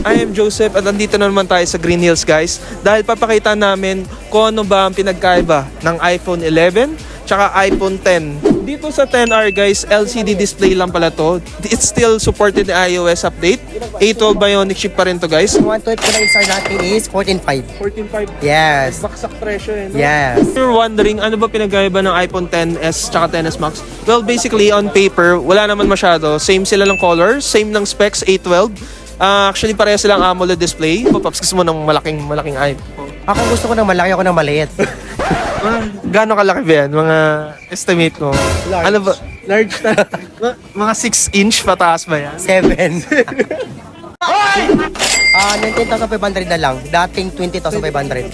I am Joseph at andito na naman tayo sa Green Hills guys dahil papakita namin kung ano ba ang pinagkaiba ng iPhone 11 tsaka iPhone 10. Dito sa 10R guys, LCD display lang pala to. It's still supported the iOS update. A12 Bionic chip pa rin to guys. 128 ko na install natin is 14.5. 14.5. Yes. Baksak presyo eh. No? Yes. If you're wondering ano ba pinagkaiba ng iPhone 10s tsaka 10s Max? Well, basically on paper, wala naman masyado. Same sila ng color, same ng specs, A12. Actually, pareha silang AMOLED display. Pops, gusto mo ng malaking iPhone? Ako gusto ko ng malaki, ako ng maliit. Gaano kalaki ba yan? Mga estimate mo? Large. Ano ba? Large na. Mga 6 inch pataas ba yan? 7. 19,500 na lang. Dating 20,500.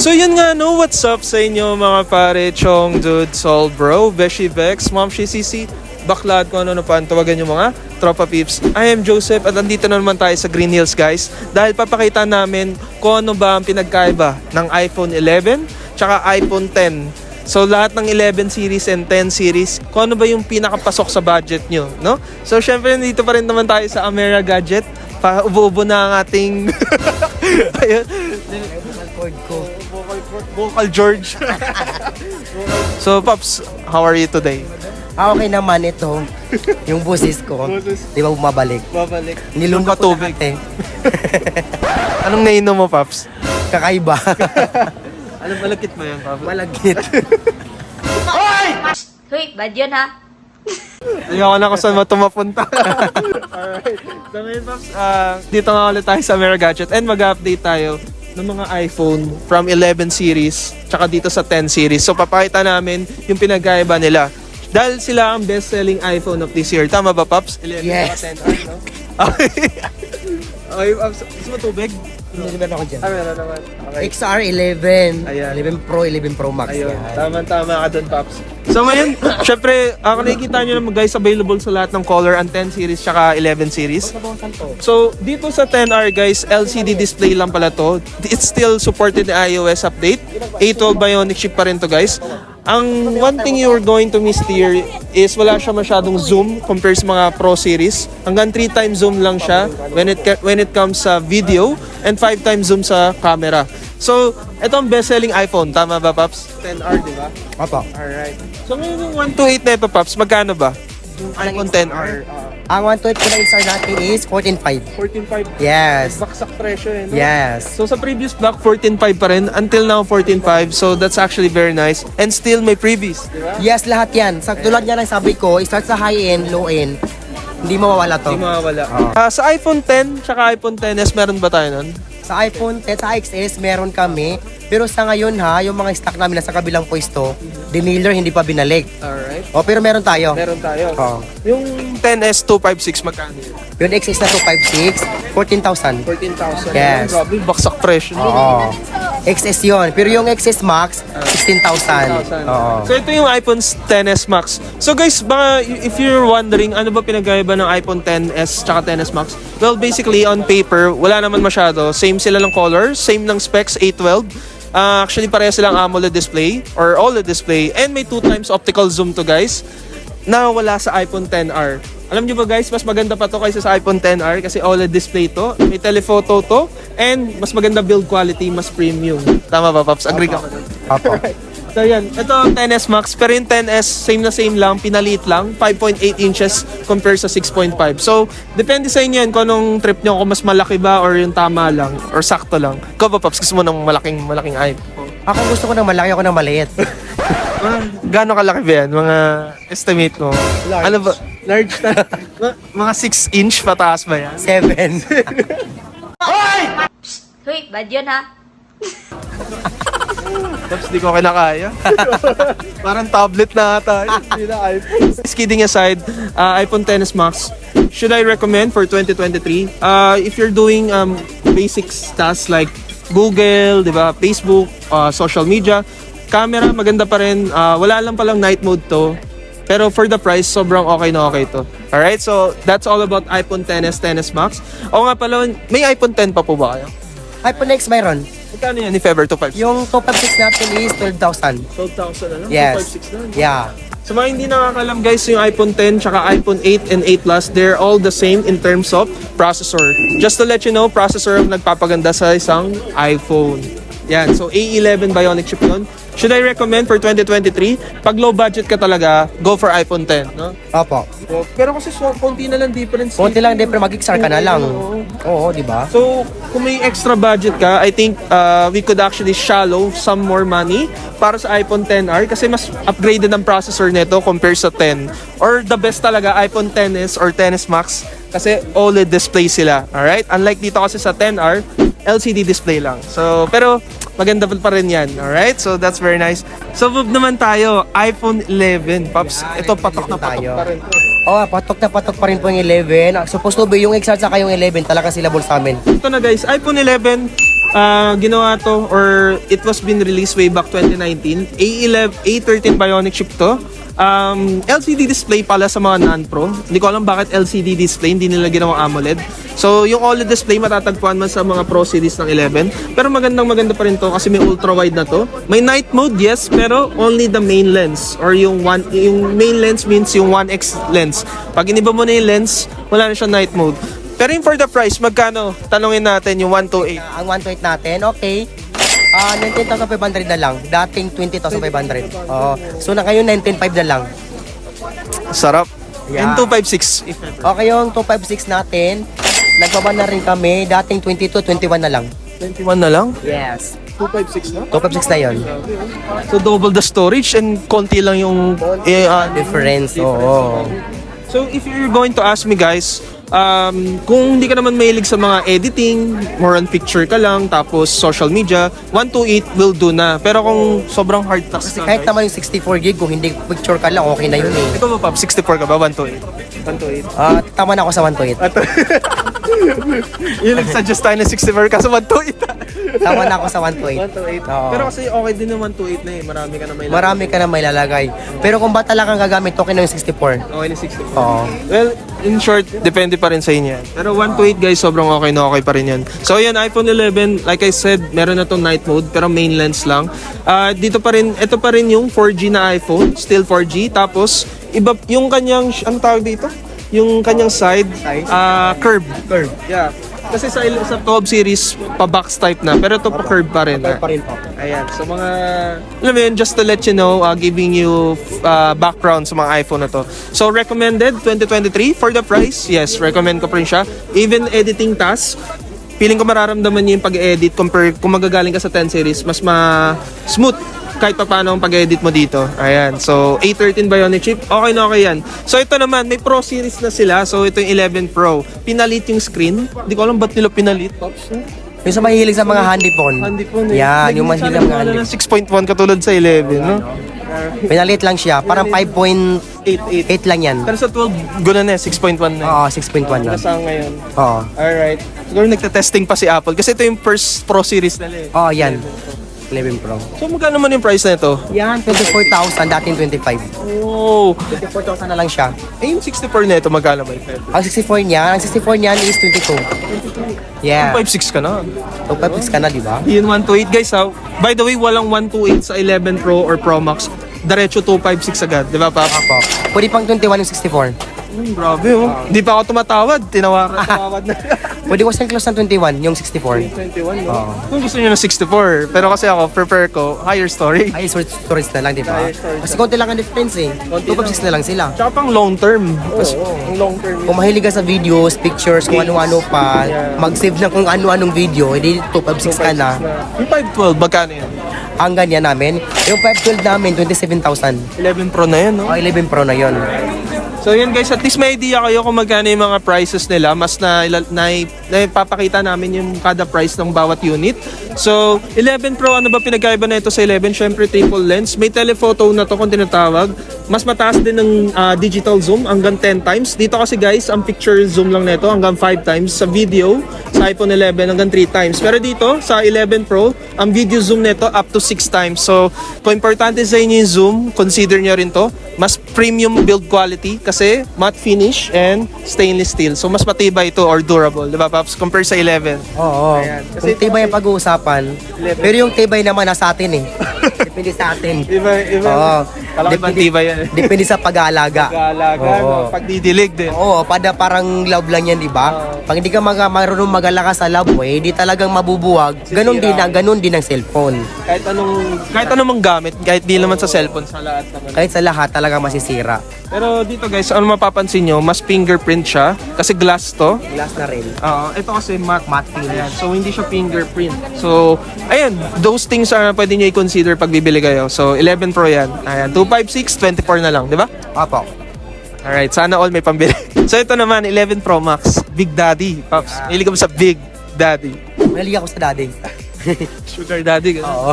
So yun nga no, what's up sa inyo mga pare, Chong, Dude, Sol, Bro, Beshi Vex, Mom, CC, Baklad, kung ano na pa ang tawagan yung mga tropa peeps. I am Joseph at andito na naman tayo sa Green Hills guys dahil papakita namin kung ano ba ang pinagkaiba ng iPhone 11 tsaka iPhone 10. So lahat ng 11 series and 10 series, kung ano ba yung pinakapasok sa budget nyo, no? So syempre dito pa rin naman tayo sa Amera Gadget. Ubo-ubo na ang ating ayun. Vocal George. So Pops, how are you today? Okay naman ito. Yung busis ko. Di ba bumabalik? Babalik. Nilunod ko tubig. lahat eh. Anong nainom mo, Pops? Kakaiba. Alam, malagkit mo yan, Pops? Malagkit. Hoy, bad yun ha. Ayoko na kung saan mo tumapunta. Alright. So ngayon, Pops, dito nga ulit tayo sa Amera Gadget and mag-update tayo ng mga iPhone from 11 series tsaka dito sa 10 series. So papakita namin yung pinagkaiba nila. Dahil sila ang best-selling iPhone of this year. Tama ba, Pops? 11 Yes. tsaka 10R, no? Okay, Pops. Gusto mo tubig? Meron ako dyan. Meron naman. Okay. XR11. Ayan. 11 Pro, 11 Pro Max. Ayun, Yan. tama ka dun, Pops. So ngayon, syempre, kung nakikita nyo naman guys, available sa lahat ng color ang 10 series tsaka 11 series. So, dito sa 10R guys, LCD display lang pala to. It's still supported the iOS update. A12 Bionic chip pa rin to guys. Ang one thing you're going to miss here is wala siya masyadong zoom compared sa mga Pro series. Hanggang 3 times zoom lang siya when it comes sa video and 5 times zoom sa camera. So, ito ang best-selling iPhone. Tama ba, Pops? 10R, di ba? Opo. Alright. So, ngayon yung 128 na ito, Pops, magkano ba? Yung iPhone 10R. Ang 128 ko na install natin is 14.5. 14.5. Yes. Baksak presyo eh, no? Yes. So, sa previous block, 14.5 pa rin. Until now, 14.5. So, that's actually very nice. And still may freebies, di ba? Yes, lahat yan. Sa tulad niya ng sabi ko, start sa high-end, low-end. Hindi mawawala to. Hindi mawawala. Sa iPhone 10, tsaka iPhone 10s, meron ba tayo nun? Sa iPhone 10, sa XS, meron kami. Pero sa ngayon ha, yung mga stock namin nasa kabilang pwesto, dealer hindi pa binalik. Alright. O, pero meron tayo. Meron tayo. Oo. Yung 10s 256, magkano yun? Yung XS na 256, 14,000. 14,000. Yes. Grabe, baksak presyo. Oo. XS yun. Pero yung XS Max, 16,000. Oo. So ito yung iPhone 10s Max. So guys, baka if you're wondering ano ba pinagkaiba ng iPhone 10s tsaka 10s Max? Well, basically on paper, wala naman masyado. Same sila ng color, same ng specs, A12. Actually, pareha silang AMOLED display or OLED display and may 2 times optical zoom to guys na wala sa iPhone 10R. Alam nyo ba guys, mas maganda pa to kaysa sa iPhone 10R kasi OLED display to, may telephoto to, and mas maganda build quality, mas premium. Tama ba, Pops? Agree ka ba doon? Opo. So yan, ito 10s Max, pero yung 10s same na same lang, pinaliit lang, 5.8 inches compared sa 6.5. So, depende sa inyo yan kung anong trip nyo, kung mas malaki ba or yung tama lang or sakto lang. Ikaw ba, Pops, gusto mo ng malaking iPhone? Ako gusto ko ng malaki, ako ng maliit. Gaano kalaki ba yan? Mga estimate mo? Large. Ano ba? Large na. Mga 6 inch pataas ba yan? 7. Hoy, bad yun ha. Tapos di ko kinakaya. Parang tablet na ata. Hindi na iPhone. Kidding aside, iPhone XS Max, should I recommend for 2023? If you're doing basic tasks like Google, di ba, Facebook, social media, camera, maganda pa rin. Wala lang palang night mode to. Pero for the price, sobrang okay na okay to. Alright, so that's all about iPhone XS, XS Max. O nga pala, may iPhone 10 pa po ba kayo? iPhone X mayroon. Magkano yan, if ever, 256? Yung 256 natin is 12,000. 12,000 na lang? Yes. 256 na? Yeah. Sa mga hindi nakakalam guys, yung iPhone 10 tsaka iPhone 8 and 8 Plus, they're all the same in terms of processor. Just to let you know, processor ang nagpapaganda sa isang iPhone. Yan, so A11 Bionic chip yun. Should I recommend for 2023? Pag low budget ka talaga, go for iPhone 10, no? Opo. Pero kasi konti na lang difference. Konti lang din pero mag-XR ka na lang. Oo, di ba? So, kung may extra budget ka, I think we could actually shallow some more money para sa iPhone XR kasi mas upgraded ang processor nito compared sa 10. Or the best talaga, iPhone XS or XS Max kasi OLED display sila. Alright? Unlike dito kasi sa XR, LCD display lang. So, pero maganda pa rin yan. Alright? So, that's very nice. So, move naman tayo. iPhone 11. Pops, ito patok na patok tayo. pa rin. Oo, patok na patok pa rin po yung 11. Supposed to be yung XR saka yung 11 talaga sila sa amin. Ito na guys, iPhone 11, ginawa to or it was been released way back 2019. A13 Bionic chip to. LCD display pala sa mga non-pro. Hindi ko alam bakit LCD display, hindi nila ginawang AMOLED. So, yung OLED display matatagpuan man sa mga Pro series ng 11. Pero maganda pa rin to kasi may ultra-wide na to. May night mode, yes, pero only the main lens. Or yung main lens means yung 1x lens. Pag iniba mo na yung lens, wala na siya night mode. Pero yung for the price, magkano? Tanungin natin yung 128. Ang 128 natin, okay. 19,500 na lang. Dating 20,500. Oo. So na ngayon 19,500 na lang. Sarap. Yeah. And 256. If ever. Okay, yung 256 natin, nagbaba na rin kami. Dating 22, 21 na lang. 21 na lang? Yes. 256 na? 256 na yon. So double the storage and konti lang yung Difference, oo. So if you're going to ask me guys, kung hindi ka naman mahilig sa mga editing, more on picture ka lang, tapos social media, 128 will do na. Pero kung sobrang hard task Kasi na kahit guys, naman yung 64 gig, kung hindi picture ka lang, okay na yun eh. ikaw ba Pop, 64 ka ba? 128? 128. Tama na ako sa 128. Yung nag-suggest tayo ng 64 kaso 128. Tama na ako sa 128. 128. Oo. Pero kasi okay din yung 128 na eh. Marami ka na may Marami ka na may lalagay. Pero kung ba talagang gagamit, okay na yung 64. Okay na 64. Oo. Well, in short, depende pa rin sa inyo yan. Pero 128 guys, sobrang okay na okay pa rin yan. So yan, iPhone 11, like I said, meron na tong night mode, pero main lens lang. Dito pa rin, ito pa rin yung 4G na iPhone, still 4G. Tapos, iba, yung kanyang, ano tawag dito? Yung kanyang side, curve. Curve. Yeah. Kasi sa 12 series, pa-box type na. Pero ito pa-curve pa rin. Curve pa rin po. Ayan. So mga, alam mo yun, just to let you know, giving you background sa mga iPhone na to. So recommended 2023 for the price. Yes, recommend ko pa rin siya. Even editing tasks, feeling ko mararamdaman niyo yung pag-edit compare kung magagaling ka sa 10 series, mas smooth kahit pa paano ang pag-edit mo dito. Ayan. So, A13 Bionic chip. Okay na okay yan. So, ito naman, may Pro series na sila. So, ito yung 11 Pro. Pinalit yung screen. Hindi ko alam ba't nila pinalit. Pops, Yung sa mahilig sa mga handy phone. Handy phone eh. Yan, yung mahilig sa mga handy. 6.1 katulad sa 11, no? Pinalit lang siya. Parang 5.8 8.8. lang yan. Pero sa 12, gano'n na 6.1 na. Oo, 6.1 lang. Nasa ngayon. Oo. Alright. Siguro nagte-testing pa si Apple. Kasi ito yung first Pro series nila eh. Oo, yan. 11 Pro. So, magkano naman yung price na ito? Yan, 24,000, dating 25. Oh. 24,000 na lang siya. Eh, yung 64 na ito, magkano ba yung Ang 64 niyan is 22. Yeah. 5.6 ka na. 256 ka na, di ba? Yun 128 guys ha. By the way, walang 128 sa 11 Pro or Pro Max. Diretso 256 agad, di ba pa? Ako. Pwede pang 21 yung 64. Grabe oh. Di pa ako tumatawad. Tawad na. Pwede ko siyang close ng 21, yung 64. 21 no? Kung gusto niyo ng 64. Pero kasi ako, prepare ko, higher storage. Ay, storage na lang, di ba? Higher storage. Kasi konti lang ang difference eh. 256 na lang sila. Tsaka pang long term. Ang long term. Kung mahilig ka sa videos, pictures, kung ano-ano pa, mag-save na kung ano-anong video, edi 256 ka na. Yung 512, magkano yan? Ang ganyan namin. Yung 512 namin, 27,000. 11 Pro na yan, no? O, 11 Pro na yon. So yun guys, at least may idea kayo kung magkano yung mga prices nila. Mas napapakita namin yung kada price ng bawat unit. So 11 Pro, ano ba pinagkaiba na ito sa 11? Syempre triple lens. May telephoto na to kung tinatawag. mas mataas din ng digital zoom hanggang 10 times. Dito kasi guys, ang picture zoom lang nito hanggang 5 times. Sa video, sa iPhone 11 hanggang 3 times. Pero dito, sa 11 Pro, ang video zoom nito up to 6 times. So, kung importante sa inyo yung zoom, consider nyo rin to. Mas premium build quality kasi matte finish and stainless steel. So, mas matibay ito or durable, di ba, Paps? Compare sa 11. Oo. Ayan. Kasi Kung tibay ang pag-uusapan, pero yung tibay naman nasa atin eh. Depende sa atin. Iba. Oo. Palakad tibay yan eh. Depende sa pag-aalaga. Pag-aalaga, Oo. pagdidilig din. Oo, parang love lang yan, di ba? Pag hindi ka marunong mag-alaga sa love mo, eh, di talagang mabubuwag. Ganun din ang cellphone. Kahit anong gamit, kahit di naman sa cellphone, sa lahat naman. Kahit sa lahat, talagang masisira. Pero dito guys, ano mapapansin nyo, mas fingerprint siya kasi glass to. Glass na rin. Ito kasi matte. Matte finish. Ayan, so hindi siya fingerprint. So, ayan, those things are pwede nyo i-consider pag bibili kayo. So, 11 Pro yan. Ayan, 256, 24 na lang, di ba? Opo. Alright, sana all may pambili. So, ito naman, 11 Pro Max. Big Daddy, Pops. Hilig ka ba sa Big Daddy? Mali ako sa daddy. Sugar Daddy. Ganun. Oo.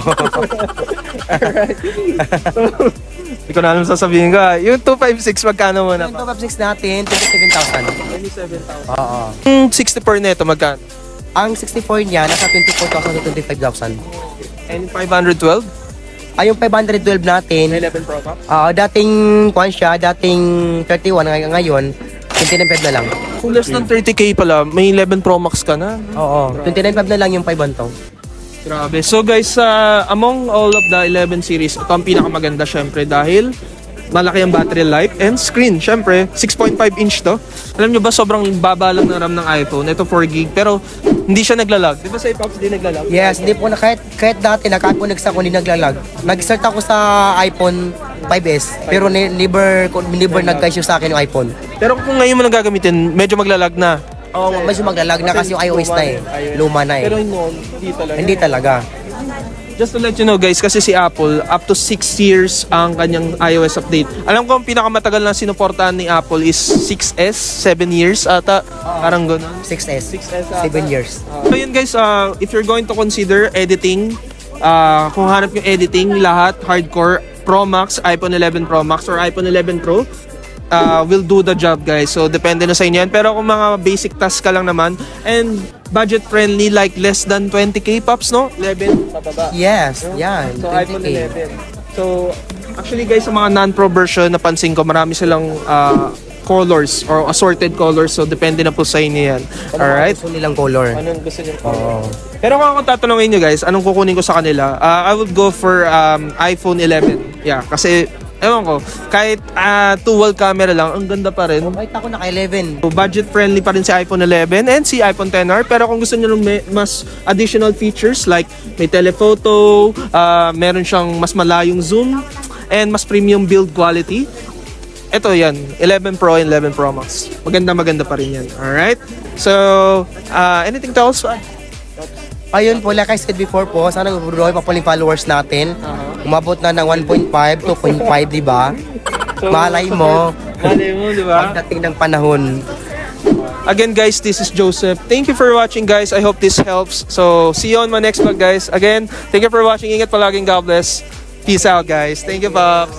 Hindi ko na alam sasabihin ka. Yung 256, magkano mo na? Yung top up 6 natin, 27,000. 27,000. Oo. Yung 64 neto, magkano? Ang 64 niya, nasa 24,000 to 25,000. And 512? Ay, yung 512 natin, 11 Pro Max? dating kwan siya, dating 31 ngayon, 29.5 na lang. Kung less than 30k pala, may 11 Pro Max ka na. Oo, 29.5 na lang yung 5 to. Grabe. So guys, among all of the 11 series, ito ang pinakamaganda syempre dahil malaki ang battery life and screen. Syempre, 6.5 inch to. Alam nyo ba, sobrang baba lang ng RAM ng iPhone. Ito 4GB, pero hindi siya naglalag. Di ba sa iPops di naglalag? Yes, hindi po na kahit dati nakakonect ako, hindi naglalag. Nag-start ako sa iPhone 5S, pero never nag-issue sa akin yung iPhone. Pero kung ngayon mo nang gagamitin, medyo maglalag na. Oo, medyo maglalag na kasi yung iOS na eh. Luma na eh. Pero noon, hindi talaga. Hindi talaga. Just to let you know guys, kasi si Apple, up to 6 years ang kanyang iOS update. Alam ko ang pinakamatagal na sinuportahan ni Apple is 6S, 7 years ata. Parang gano'n. 6S. 6S 7 years. So yun guys, if you're going to consider editing, kung hanap yung editing, lahat, hardcore, Pro Max, iPhone 11 Pro Max or iPhone 11 Pro, will do the job guys. So depende na sa inyo yan. Pero kung mga basic tasks ka lang naman, and budget friendly like less than 20k Pops, no? 11, pababa. Yes, yan. So 20K. iPhone 11. So actually guys, sa mga non-pro version, napansin ko marami silang colors or assorted colors. So depende na po sa inyo yan. Alright? Gusto nilang color. Anong gusto niyo color? Pero kung ako tatanungin nyo guys, anong kukunin ko sa kanila? I would go for iPhone 11. Yeah, kasi ewan ko, kahit dual camera lang, ang ganda pa rin. Kahit ako naka-11. So, budget friendly pa rin si iPhone 11 and si iPhone XR. Pero kung gusto niyo ng mas additional features like may telephoto, meron siyang mas malayong zoom, and mas premium build quality, ito yan, 11 Pro and 11 Pro Max. Maganda pa rin yan. Alright? So, anything else? Ayun po, like I said before po, sana gruhay pa po yung followers natin. Umabot na ng 1.5, 2.5, di ba? Malay mo, di ba? pagdating ng panahon. Again guys, this is Joseph. Thank you for watching guys. I hope this helps. So, see you on my next vlog guys. Again, thank you for watching. Ingat palaging, God bless. Peace out guys. Thank you, Pops.